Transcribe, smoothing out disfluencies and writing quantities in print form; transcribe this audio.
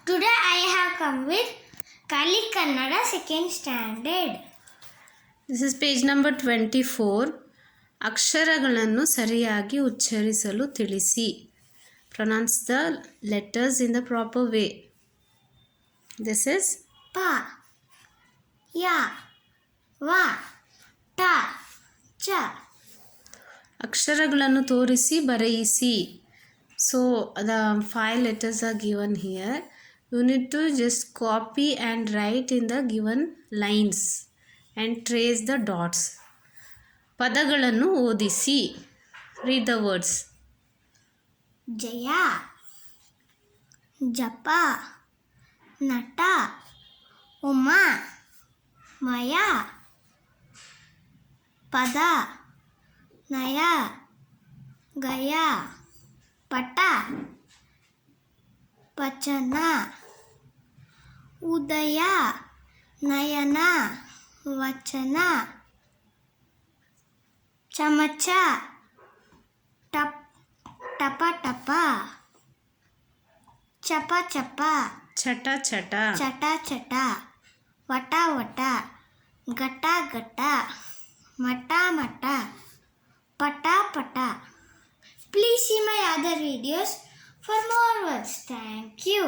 Today I have come with Kali Kannada second standard. This is page number 24. ಅಕ್ಷರಗಳನ್ನು ಸರಿಯಾಗಿ ಉಚ್ಚರಿಸಲು ತಿಳಿಸಿ. Pronounce the letters in the proper way. This is Pa, Ya, Va, Ta, Cha. ಅಕ್ಷರಗಳನ್ನು ತೋರಿಸಿ ಬರೆಯಿಸಿ. So the 5 letters are given here. You need to just copy and write in the given lines and trace the dots. ಪದಗಳನ್ನು ಓದಿಸಿ. Read the words. ಜಯ, ಜಪ, ನಟ, ಉಮಾ, ಮಯ, ಪದ, ನಯ, ಗಯ, ಪಟ, ಪಚನ, ಉದಯ, ನಯನ, ವಚನ, ಚಮಚ, ಟಪ ಟಪ, ಚಪ ಚಪ, ಚಟ ಚಟ, ಚಟ ಚಟ, ವಟ ವಟ, ಘಟ ಘಟ, ಮಟ ಮಟ, ಪಟ ಪಟ. Please see my other videos for more words. Thank you.